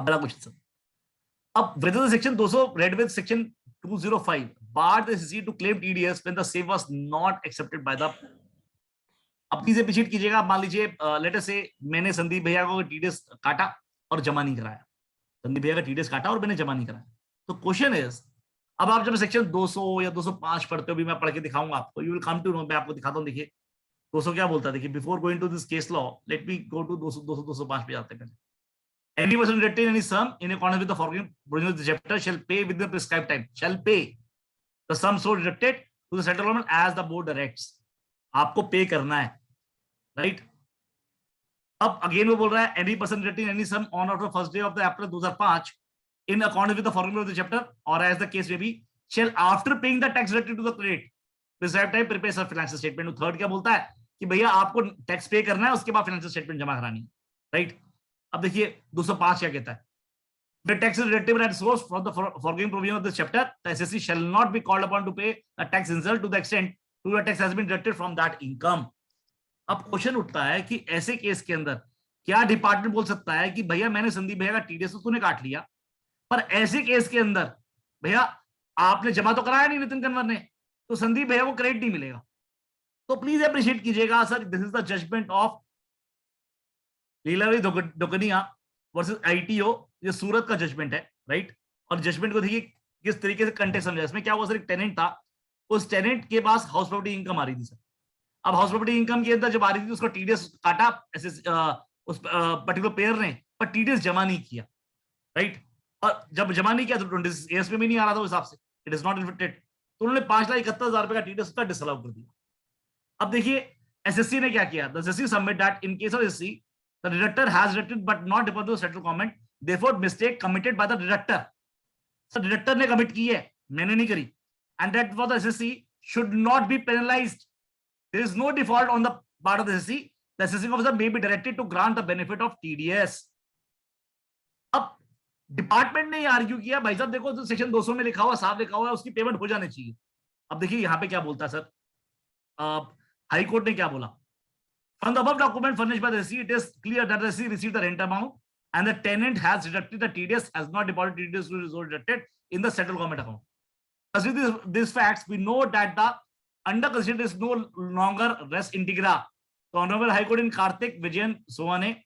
बड़ा question sir. अब whether the section 200 read with section 205 barred the SEC to claim TDS when the same was not accepted by the, अब please appreciate कीजिएगा। मान लीजिए let us से मैंने संदीप भैया को टीडीएस काटा और जमा नहीं कराया, संदीप भैया का टीडीएस काटा और मैंने जमा नहीं कराया, तो क्वेश्चन इज, अब आप जब सेक्शन 200 या 205 पढ़ते हो, भी मैं पढ़ के दिखाऊंगा आपको, you will come to know, मैं आपको दिखाता हूं। देखिए 200 क्या बोलता है, देखिए before going to this case law let me go to 200 205 पे जाते हैं पहले। Any person retain any sum in accordance with the following provisions of the chapter shall pay within the prescribed time. Shall pay the sum so deducted to the settlement as the board directs. आपको पे करना है, right? अब again वो बोल रहा है any person retain any sum on or after first day of the April 2005 in accordance with the formula of the chapter or as the case may be shall after paying the tax related to the credit prescribed time prepare a financial statement. Third क्या बोलता है कि भैया आपको tax पे करना है, उसके बाद फाइनेंशियल स्टेटमेंट जमा करानी है, राइट? अब देखिए 205 क्या कहता है, the tax is deductible at source from the foregoing provision of this chapter, the SSC shall not be called upon to pay a tax insult to the extent to the tax has been deducted from that income. अब question उठता है कि ऐसे case के अंदर क्या department बोल सकता है कि भैया मैंने संदीप भैया का टीडीएस तो तूने काट लिया, पर ऐसे केस के अंदर भैया आपने जमा तो कराया नहीं नितिन कन्वर ने, तो संदीप भैया को क्रेडिट नहीं मिलेगा। तो प्लीज अप्रिशिएट कीजिएगा sir, this is the judgement of Leelavati Dokania versus ITO, ये सूरत का जजमेंट है, राइट? और जजमेंट को देखिए किस तरीके से कंटेक्स्ट समझा। इसमें क्या हुआ सर, एक टेनेंट था, उस टेनेंट के पास हाउस प्रॉपर्टी इनकम आ रही थी सर। अब हाउस प्रॉपर्टी इनकम के अंदर जब आ रही थी उसको टीडीएस काटा ऐसे उस पर्टिकुलर पेयर ने, पर टीडीएस जमा नहीं किया, राइट? और जब जमा नहीं किया तो 26 में भी नहीं आ रहा था उस हिसाब से, इट इज नॉट रिफ्लेक्टेड, तो उन्होंने 5,71,000 रुपए का टीडीएस का डिसअलाउ कर दिया। अब देखिए एसएससी ने क्या किया, the assessee submit that in case of SSC the deductor has deducted but not deposited to settle comment, therefore mistake committed by the deductor. So deductor ने commit की है, मैंने नहीं करी, and that for the SSC should not be penalized. There is no default on the part of the SSC. The assessing officer may be directed to grant the benefit of TDS. अब department ने argue किया, भाई साहब देखो तो section 200 में लिखा हुआ, साफ लिखा हुआ है, उसकी पेमेंट हो जानी चाहिए। अब देखिए यहाँ पे क्या बोलता है सर, हाई कोर्ट ने क्या बोला, from the above document furnished by the SEC, it is clear that the SEC received the rent amount and the tenant has deducted the TDS, has not deposited TDS to result deducted in the settled government account. Considering these facts, we know that the under considered is no longer res integra. The Honorable High Court in Karthik Vijayan Soane,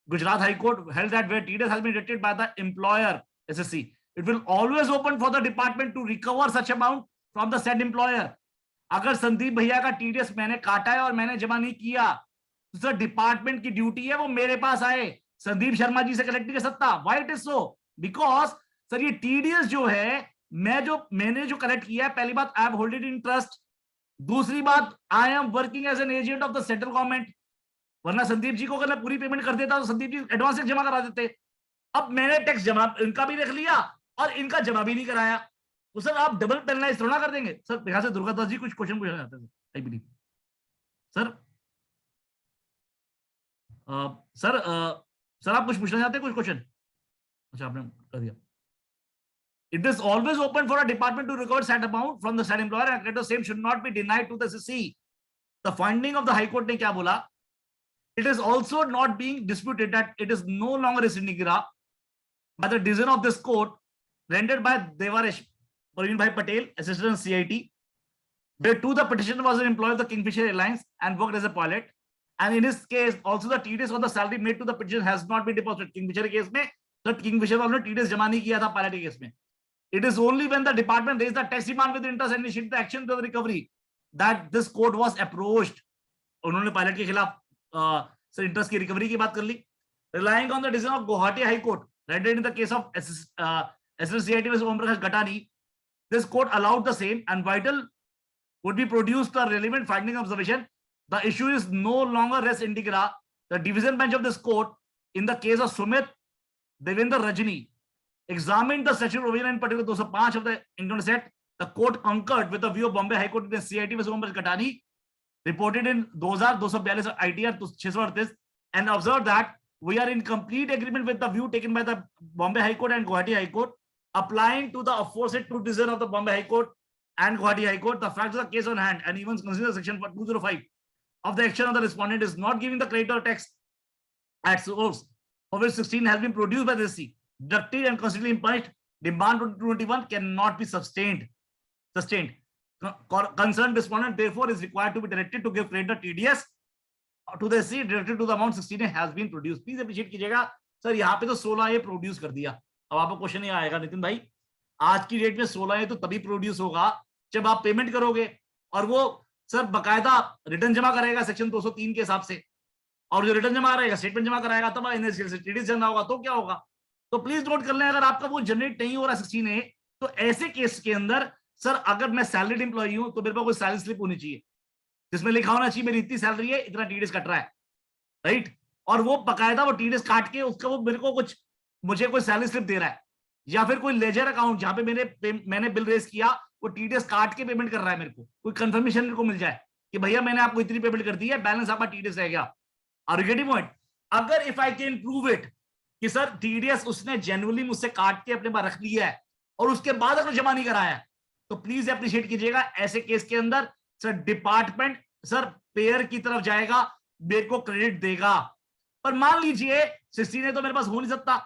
Gujarat High Court held that where TDS has been deducted by the employer SSC, it will always open for the department to recover such amount from the said employer. अगर संदीप भैया का TDS मैंने काटा है और मैंने जमा नहीं किया, तो सर डिपार्टमेंट की ड्यूटी है वो मेरे पास आए, संदीप शर्मा जी से कलेक्ट नहीं कर सकता। Why it is so? Because sir ये टीडीएस जो है मैंने जो कलेक्ट किया है, पहली बात I have hold it in trust, दूसरी बात I am working as an agent of the central government, वरना संदीप जी को अगर मैं पूरी पेमेंट कर देता तो संदीप जी एडवांस जमा करा देते। अब मैंने टैक्स जमा इनका भी रख लिया और इनका जमा भी नहीं कराया, तो सर आप डबल पेनलाइज थोड़ा कर देंगे। सर यहाँ से दुर्गादास जी कुछ क्वेश्चन पूछना चाहते हैं आई बिलीव सर। सर आप कुछ पूछना चाहते हैं, कुछ क्वेश्चन? अच्छा आपने कर दिया। It is always open for a department to recover said amount from the said employer and the same should not be denied to the SSC. The finding of the High Court ने क्या बोला? It is also not being disputed that it is no longer a sinecura by the decision of this court rendered by Devaresh Praveen Bhai Patel, assistant CIT, where too the petitioner was an employee of the Kingfisher Airlines and worked as a pilot, and in his case also the TDS on the salary made to the petitioner has not been deposited. Kingfisher case में the Kingfisher वालों ने TDS जमा नहीं किया था pilot case में। It is only when the department raised the tax demand with interest and initiated the action to the recovery that this court was approached. उन्होंने pilot के खिलाफ सर इंटरेस्ट की रिकवरी की बात कर ली, relying on the decision of Guwahati High Court rendered in the case of SSCIT versus Om Prakash Gatani. This court allowed the same, and vital would be produced the relevant finding observation. The issue is no longer res integra. The division bench of this court in the case of Sumit Devendra Rajani examined the statute provision in particular 205 of the income set. The court concurred with the view of Bombay High Court in the CIT versus Om Prakash Gatani reported in 2242 ITR 638 and observed that we are in complete agreement with the view taken by the Bombay High Court and Guwahati High Court, applying to the aforesaid two decisions of the Bombay High Court and Guwahati High Court, the facts of the case on hand, and even consider section 205 of the action of the respondent is not giving the creditor tax at source, of which 16 has been produced by the SC. deducted and constantly impunished. Demand 2021 cannot be sustained. Concerned respondent therefore is required to be directed to give credit TDS to the SC directed to the amount 16 has been produced. Please appreciate कीजिएगा sir, यहाँ पे तो 16 ये produce कर दिया. अब आपको question ये आएगा नितिन भाई, आज की डेट में 16 ये तो तभी प्रोड्यूस होगा जब आप पेमेंट करोगे, और वो सर बकायदा रिटर्न जमा करेगा सेक्शन 203 के हिसाब से, और जो रिटर्न जमा करेगा स्टेटमेंट जमा कराएगा, तब एनएससीएल से टीडीएस जमा होगा, तो क्या होगा. तो प्लीज नोट कर लें, अगर आपका वो जनरेट नहीं हो रहा 16A, तो ऐसे केस के अंदर सर अगर मैं सैलरीड एम्प्लॉई हूं तो मेरे पास कोई सैलरी स्लिप होनी चाहिए जिसमें लिखा होना चाहिए मेरी इतनी सैलरी है, इतना टीडीएस कट रहा है, राइट. और वो बकायदा वो टीडीएस काट के उसका वो मेरे को कुछ मुझे कोई सैलरी स्लिप दे रहा है, या फिर कोई लेजर अकाउंट जहां पे मैंने बिल रेज किया वो टीडीएस काट के पेमेंट कर रहा है, मेरे को कोई कंफर्मेशन मेरे को मिल जाए कि भैया मैंने आपको इतनी पेमेंट कर दी है, बैलेंस आपका टीडीएस रह गया. Are you getting point? अगर if I can prove it कि सर टीडीएस उसने जेन्युइनली मुझसे काट के अपने पास रख लिया है और उसके बाद अगर जमा नहीं कराया, तो प्लीज अप्रिशिएट कीजिएगा, ऐसे केस के अंदर सर डिपार्टमेंट सर पेयर की तरफ जाएगा, मेरे को क्रेडिट देगा. पर मान लीजिए 16 तो मेरे पास हो नहीं सकता,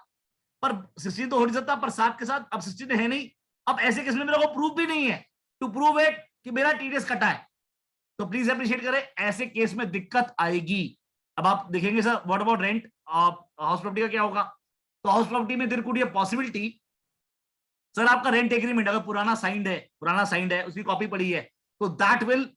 पर 16 तो हो नहीं सकता, पर साथ के साथ अब 16 है नहीं, अब ऐसे केस में मेरे को प्रूफ भी नहीं है टू प्रूव इट कि मेरा टीडीएस कटा है, तो प्लीज अप्रिशिएट करें, ऐसे केस में दिक्कत आएगी. अब आप देखेंगे sir what about rent, house property का क्या होगा, तो हाउस प्रॉपर्टी में there could be a possibility sir आपका रेंट एग्रीमेंट अगर पुराना साइंड है उसकी कॉपी पड़ी है, तो that will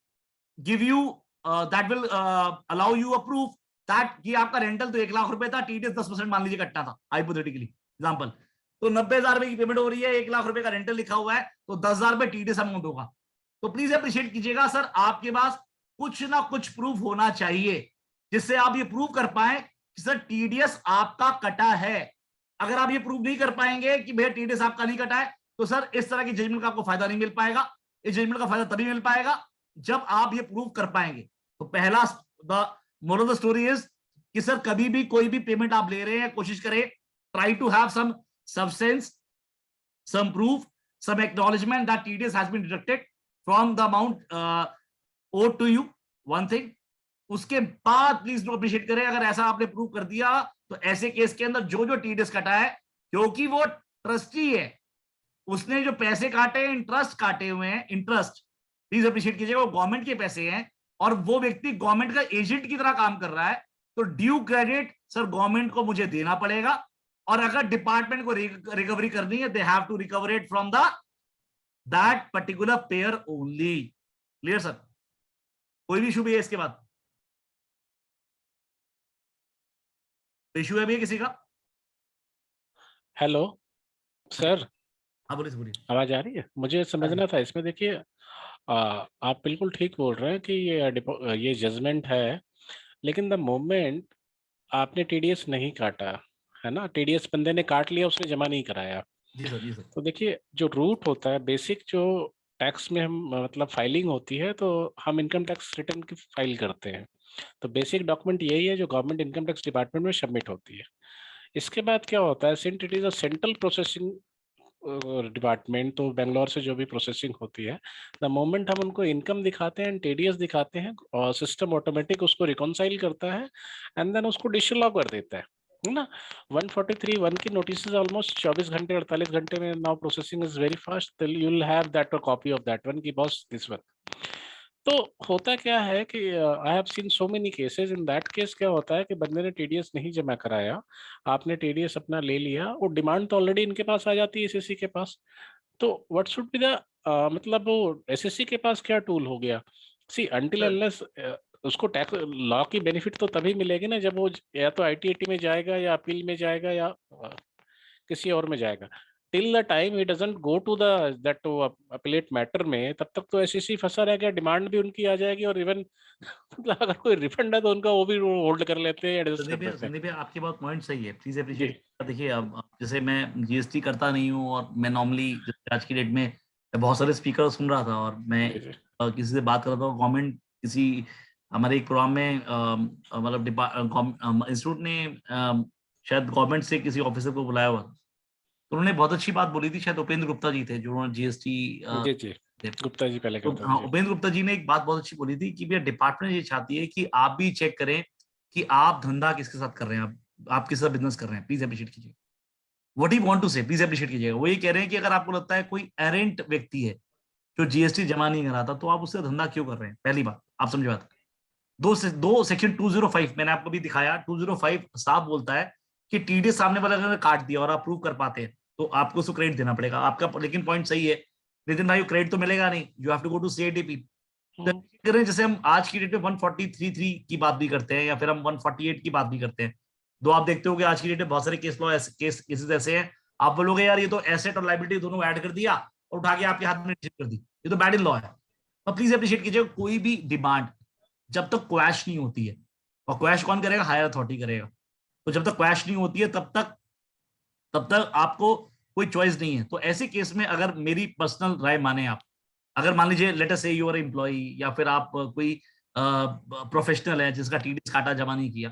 give you allow you a proof that कि आपका रेंटल तो 1 लाख रुपए था, टीडीएस 10% मान लीजिए कट्टा था, हाइपोथेटिकली एग्जांपल, तो 90,000 रुपए की पेमेंट हो रही है, 1 लाख रुपए का रेंटल लिखा हुआ है, तो 10,000 रुपए टीडीएस अमाउंट होगा. तो प्लीज अप्रिशिएट कीजिएगा सर, आपके पास कुछ ना कुछ प्रूफ होना चाहिए जिससे आप ये प्रूव कर पाए कि सर टीडीएस आपका कटा है. अगर आप ये प्रूव नहीं कर पाएंगे कि भैया टीडीएस आपका नहीं कटा है, तो सर इस तरह की जजमेंट का आपको फायदा नहीं मिल पाएगा. इस जजमेंट का फायदा तभी मिल पाएगा जब आप ये प्रूव कर पाएंगे. तो पहला the moral of the story is कि सर कभी भी कोई भी पेमेंट आप ले रहे हैं, कोशिश करें try to have some substance, some proof, some acknowledgement that TDS has been deducted from the amount owed to you. One thing. उसके बाद प्लीज नो अप्रिशिएट करें, अगर ऐसा आपने प्रूव कर दिया तो ऐसे केस के अंदर जो टीडीएस कटा है, क्योंकि वो ट्रस्टी है, उसने जो पैसे काटे इंटरेस्ट काटे हुए हैं, इंटरेस्ट प्लीज अप्रिशिएट कीजिएगा, वो गवर्नमेंट के पैसे हैं और वो व्यक्ति गवर्नमेंट का एजेंट की तरह काम कर रहा है, तो ड्यू क्रेडिट सर गवर्नमेंट को मुझे देना पड़ेगा. और अगर डिपार्टमेंट को रिकवरी करनी है, they have to recover it from that particular payer only. Clear sir? कोई भी इशू भी है इसके बाद? इशू है भी किसी का? Hello sir. हाँ बोलिए. आवाज आ रही है? मुझे समझना था इसमें, देखिए आप बिल्कुल ठीक बोल रहे हैं कि ये जजमेंट है, लेकिन द मोमेंट आपने टीडीएस नहीं काटा है ना, टीडीएस बंदे ने काट लिया, उसने जमा नहीं कराया. जी सर. तो देखिए जो रूट होता है बेसिक, जो टैक्स में हम मतलब फाइलिंग होती है, तो हम इनकम टैक्स रिटर्न की फाइल करते हैं, तो बेसिक डॉक्यूमेंट यही है जो गवर्नमेंट इनकम टैक्स डिपार्टमेंट में सबमिट होती है. इसके बाद क्या होता है, since it is a central processing department, तो बेंगलोर से जो भी प्रोसेसिंग होती है, द मोमेंट हम उनको इनकम दिखाते हैं, टीडीएस दिखाते हैं, और सिस्टम ऑटोमेटिक उसको रिकॉन्साइल करता है एंड देन उसको डिसअलाउ कर देता है ना. 143(1) की नोटिस ऑलमोस्ट 24 घंटे 48 घंटे में, now processing is very fast, you will have that copy of that one की बॉस दिस वन. तो होता क्या है कि I have seen so many cases, in that case क्या होता है कि बंदे ने टीडीएस नहीं जमा कराया, आपने टीडीएस अपना ले लिया, वो डिमांड तो ऑलरेडी इनके पास आ जाती है एसएससी के पास. तो व्हाट शुड बी द मतलब वो एसएससी के पास क्या टूल हो गया, सी अनटिल अनलेस उसको टैक्स लॉ की बेनिफिट तो तभी मिलेगी ना जब वो या तो आईटीएटी में जाएगा या अपील में जाएगा या किसी और में जाएगा. Till the time he doesn't go to that appellate matter में, तब तक तो एसएससी फंसा रह गया, डिमांड भी उनकी आ जाएगी, और इवन मतलब अगर कोई रिफंड है तो उनका वो भी होल्ड कर लेते हैं, एडजस्ट कर देते हैं. संदीप भैया आपकी बात पॉइंट सही है, प्लीज अप्रिशिएट. देखिए अब जैसे मैं जीएसटी करता नहीं हूँ, और मैं नॉर्मली आज की डेट में बहुत सारे स्पीकर सुन रहा था, और मैं किसी से बात कर रहा था, गवर्नमेंट किसी हमारे एक प्रोग्राम में मतलब इंस्टीट्यूट ने शायद गवर्नमेंट से किसी ऑफिसर को बुलाया हुआ, तो उन्होंने बहुत अच्छी बात बोली थी, शायद उपेंद्र गुप्ता जी थे जो उन्होंने जीएसटी जी गुप्ता जी पहले करते थे. उपेंद्र गुप्ता जी ने एक बात बहुत अच्छी बोली थी कि भैया डिपार्टमेंट ये चाहती है कि आप भी चेक करें कि आप धंधा किसके साथ कर रहे हैं, आप किसके साथ बिजनेस कर रहे हैं. प्लीज अप्रिशिएट कीजिए. व्हाट यू वांट टू से, प्लीज अप्रिशिएट कीजिएगा। वो ये कह रहे हैं कि अगर आपको लगता है कोई एरेंट व्यक्ति है जो जीएसटी जमा नहीं कराता, तो आप उससे धंधा क्यों कर रहे हैं? पहली बात आप समझ बात। दो सेक्शन 205 मैंने आपको भी दिखाया, 205 साफ बोलता है कि टीडीएस सामने वाले अगर काट दिया और आप प्रूव कर पाते हैं तो आपको उसको क्रेडिट देना पड़ेगा आपका। लेकिन पॉइंट सही है नितिन भाई, क्रेडिट तो मिलेगा नहीं, you have to go to CITP. जैसे हम आज की डेट में 143.3 की बात भी करते हैं या फिर हम 148 की बात भी करते हैं, तो आप देखते हो कि आज की डेट में बहुत सारे केसेस ऐसे हैं, आप बोलोगे यार ये तो एसेट और लाइबिलिटी दोनों ऐड कर दिया और उठा के आपके हाथ में कर दी, ये तो बैड इन लॉ है। तो प्लीज अप्रिशिएट कीजिए, कोई भी डिमांड जब तक क्वैश नहीं होती है, और क्वैश कौन करेगा? हायर अथॉरिटी करेगा। तो जब तक क्वैश नहीं होती है तब तक आपको कोई चॉइस नहीं है। तो ऐसे केस में अगर मेरी पर्सनल राय माने आप, अगर मान लीजिए लेट अस से यू आर एम्प्लॉई या फिर आप कोई प्रोफेशनल है जिसका टीडीएस काटा जमा नहीं किया,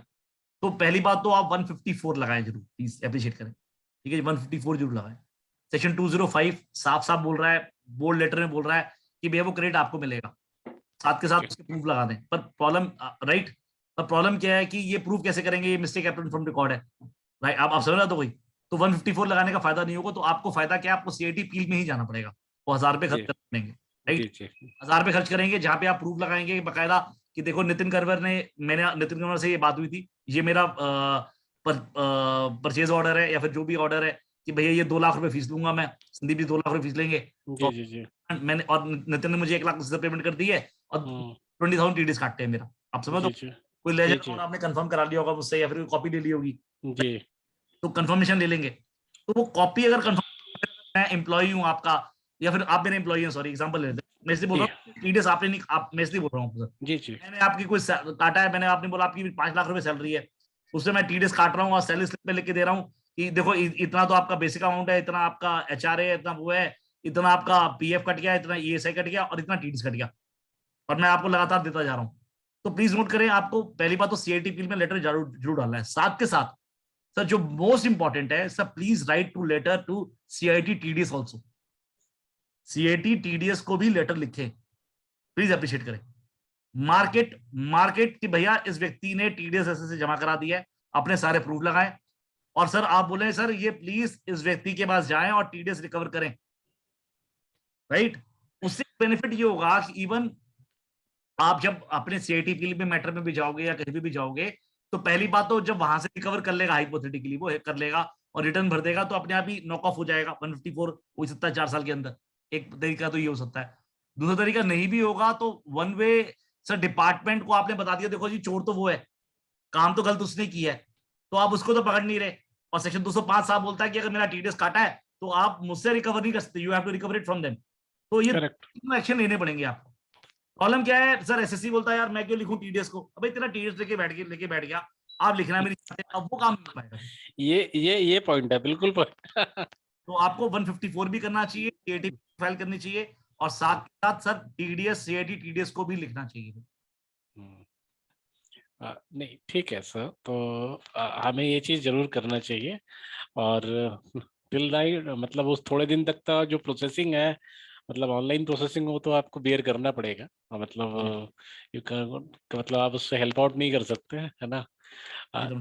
तो पहली बात तो आप 154 लगाएं जरूर, प्लीज अप्रिशिएट करें। ठीक है, 154 जरूर लगाएं। सेक्शन 205 साफ साफ बोल रहा है, बोल्ड लेटर में बोल रहा है कि भैया वो क्रेडिट आपको मिलेगा, साथ के साथ उसके प्रूफ लगा दें। पर प्रॉब्लम राइट, पर प्रॉब्लम क्या है कि ये प्रूफ कैसे करेंगे? ये मिस्टेक एप्टेंड फ्रॉम रिकॉर्ड है, राइट? आप समझ रहे हो? तो वही तो 154 लगाने का फायदा नहीं होगा। तो आपको फायदा क्या है? आपको सीआईटी पील में ही जाना पड़ेगा, वो 1000 रुपए खर्च करेंगे, राइट? 1000 रुपए खर्च करेंगे जहां पे आप प्रूफ लगाएंगे बकायदा कि देखो नितिन करवर ने, मैंने नितिन करवर से ये बात हुई थी, ये मेरा परचेज ऑर्डर है या फिर जो भी ऑर्डर है कि भैया ये 2 लाख रुपए फीस लूंगा मैं, संदीप जी 2 लाख रुपए फीस लेंगे, मैंने और नितिन ने मुझे 1 लाख पेमेंट कर दी है और 20,000 टीडीएस काटते हैं मेरा। आप समझ तो कोई लेजर अकाउंट आपने कंफर्म करा लिया होगा मुझसे या फिर कॉपी ले ली होगी, तो कंफर्मेशन ले लेंगे। तो वो कॉपी अगर कंफर्म, मैं एम्प्लॉई हूँ आपका या फिर आप मेरे एम्प्लॉई हैं, सॉरी एग्जांपल लेते हैं, मैं इसलिए बोल रहा हूँ टीडीएस आपने नहीं, आप मैं इसलिए बोल रहा हूँ सर, मैंने आपकी कोई काटा है, मैंने आपने बोला आपकी 5 लाख रुपए सैलरी है, उससे मैं टीडीएस काट रहा हूँ और सैलरी स्लिप में लिख के दे रहा हूँ कि देखो इतना तो आपका बेसिक अमाउंट है, इतना आपका एचआर है, इतना वो है, इतना आपका पीएफ कट गया, इतना ईएसआई कट गया और इतना टीडीएस कट गया, और मैं आपको लगातार देता जा रहा हूँ। तो प्लीज नोट करें, आपको पहली बात तो सीआईटी पील में लेटर जरूर डालना है। साथ के साथ सर जो मोस्ट इंपॉर्टेंट है sir, please write to letter to CIT TDS also, CIT TDS को भी लेटर लिखे, प्लीज अप्रिशिएट करें। मार्केट कि भैया इस व्यक्ति ने टीडीएस ऐसे से जमा करा दिया है, अपने सारे प्रूफ लगाएं, और सर आप बोले सर ये प्लीज इस व्यक्ति के पास जाएं और टीडीएस रिकवर करें, राइट? उससे बेनिफिट ये होगा कि इवन आप जब अपने सीआईटी के लिए मैटर में भी जाओगे या कहीं भी जाओगे, तो पहली बात तो जब वहां से रिकवर कर लेगा, हाइपोथेटिकली वो कर लेगा और रिटर्न भर देगा, तो अपने आप ही नॉक ऑफ हो जाएगा, 154 हो सकता है 4 साल के अंदर। एक तरीका तो ये हो सकता है। दूसरा तरीका नहीं भी होगा तो वन वे सर, डिपार्टमेंट को आपने बता दिया देखो जी चोर तो वो है, काम तो गलत उसने किया है, तो आप उसको तो पकड़ नहीं रहे। और सेक्शन 205 साहब बोलता है कि अगर मेरा टीडीएस काटा है तो आप मुझसे रिकवर नहीं कर सकते, you have to recover it from them. तो ये एक्शन लेने पड़ेंगे आपको। प्रॉब्लम क्या है सर? एसएससी बोलता है यार मैं क्यों लिखूं टीडीएस को, अबे तेरा टीडीएस लेके बैठ गया, आप लिखना मेरी, अब वो काम नहीं पाएगा। ये पॉइंट है, बिल्कुल पॉइंट। तो आपको 154 भी करना चाहिए, सीआईटी फाइल करनी चाहिए, और साथ के साथ सर टीडीएस सीआईटी टीडीएस को भी लिखना चाहिए। नहीं ठीक है सर, तो हमें ये चीज जरूर करना चाहिए। और टिल नाइट मतलब उस थोड़े दिन तक का जो प्रोसेसिंग है, मतलब ऑनलाइन प्रोसेसिंग हो, तो आपको बेयर करना पड़ेगा। मतलब यू मतलब आप उससे हेल्प आउट नहीं कर सकते, है ना?